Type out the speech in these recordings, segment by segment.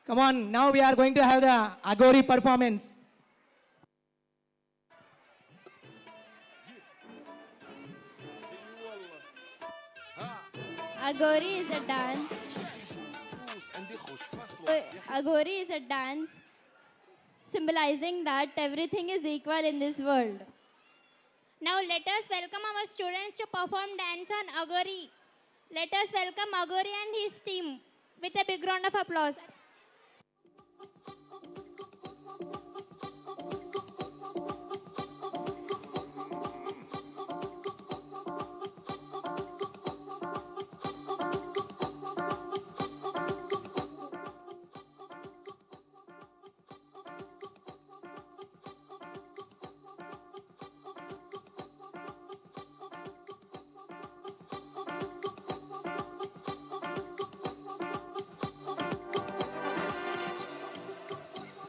Come on, now we are going to have the Agori performance. Agori is a dance. Agori is a dance symbolizing that everything is equal in this world. Now let us welcome our students to perform dance on Agori. Let us welcome Agori and his team with a big round of applause.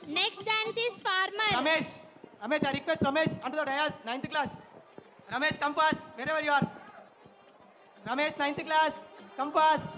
Next dance is Farmer. Ramesh, I request Ramesh onto the dais, 9th class. Ramesh, come fast, wherever you are. Ramesh, 9th class, come fast.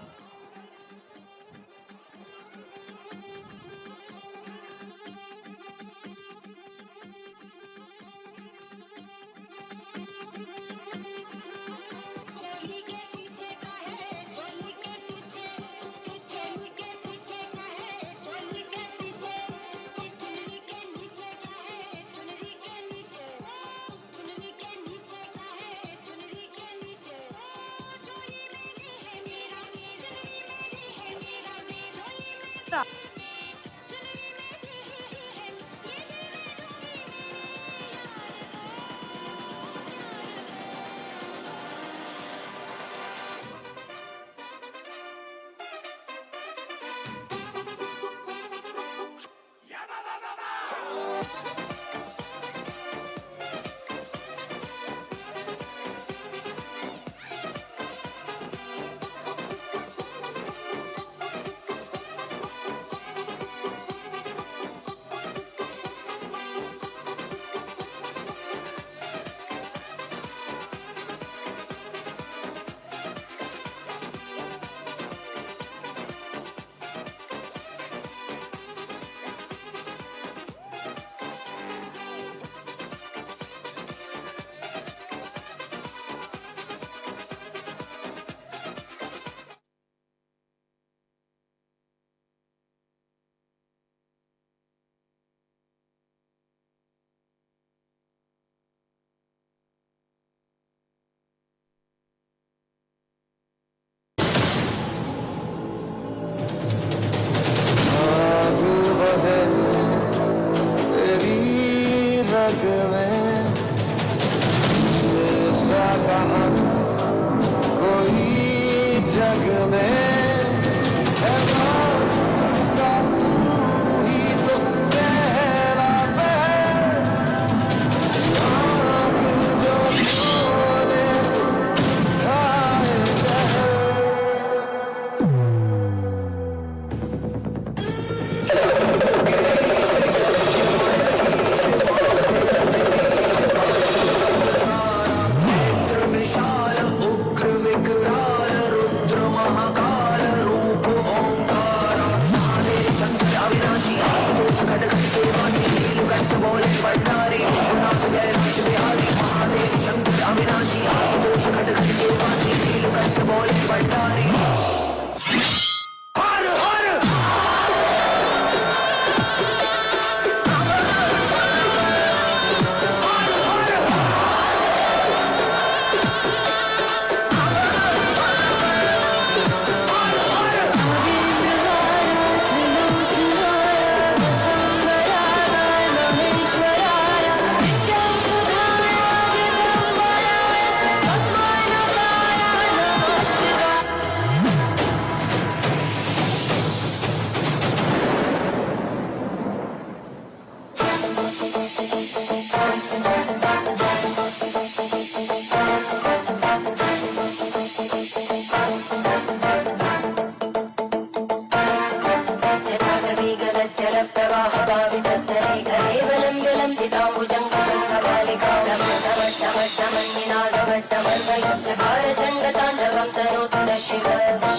चकारचण्डताण्डवं तनोतु न शिव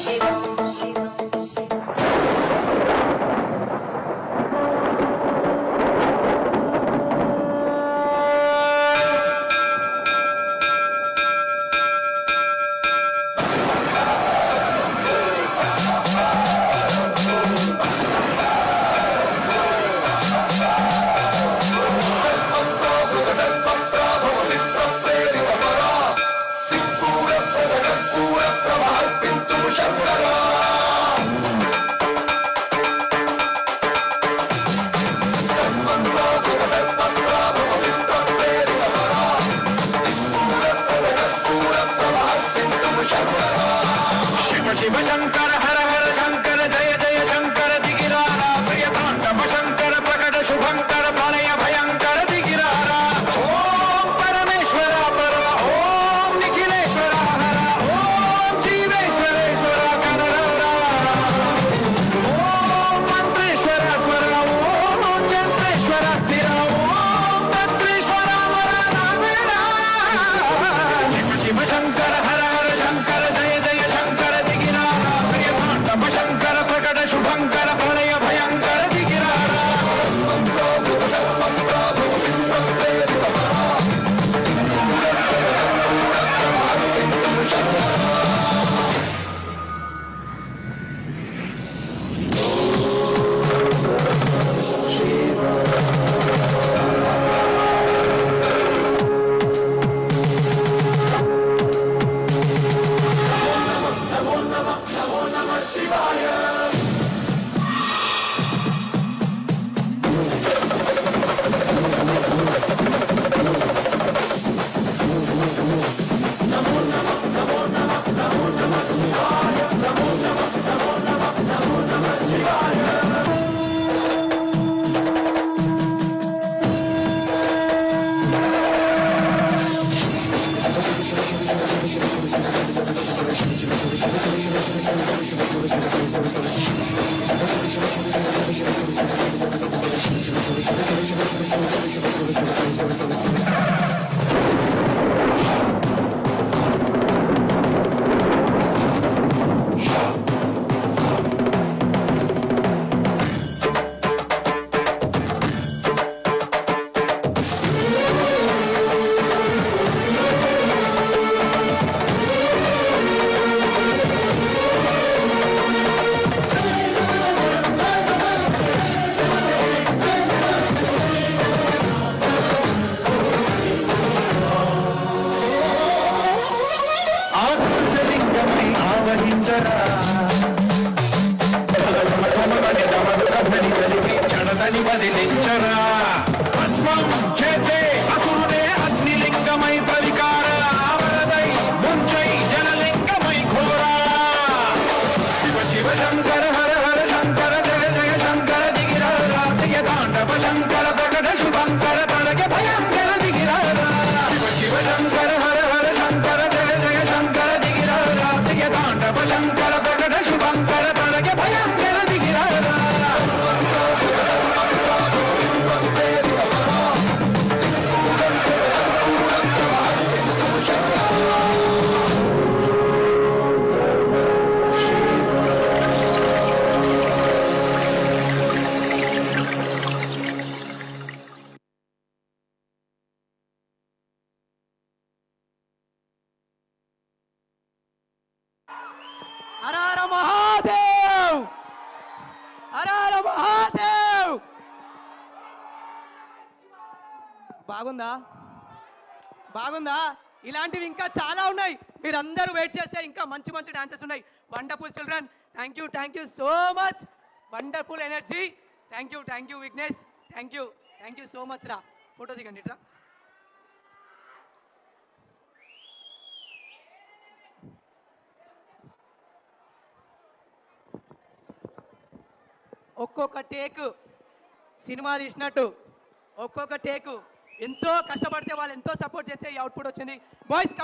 शिवम् శుభంకర ప్రళయ భయంకర దిగిరారా ఆదర్శలింగమై ఆవహించరా చడదని వదిలించరా పద్మం చేతే అసురుడే అగ్నిలింగమై పరికార ఆవరదై ముంచై జనలింగమై ఘోరా శివ శివ శంకర హర హర శంకర జయ జయ శంకర దిగిరారా ప్రియ తాండవ శంకర ప్రకట శుభంకర తడగ భయంకర దిగిరారా శివ శివ శంకర హర హర శంకర జయ జయ శంకర దిగిరారా ప్రియ తాండవ శంకర ప్రకట శుభంకర తడగ భయంకర దిగిరారా హర హర మహాదేవ్, హర హర మహాదేవ్. బాగుందా బాగుందా? ఇలాంటివి ఇంకా చాలా ఉన్నాయి. మీరందరూ వెయిట్ చేస్తే ఇంకా మంచి మంచి డాన్సెస్ ఉన్నాయి. Wonderful children, thank you so much. Wonderful energy. Thank you Vignesh. Thank you so much రా. ఫోటో దిగండి ఇట్రా. ఒక్కొక్క టేక్ సినిమా తీసినట్టు ఒక్కొక్క టేక్ ఎంతో కష్టపడితే వాళ్ళు ఎంతో సపోర్ట్ చేస్తే ఈ అవుట్పుట్ వచ్చింది. బాయ్స్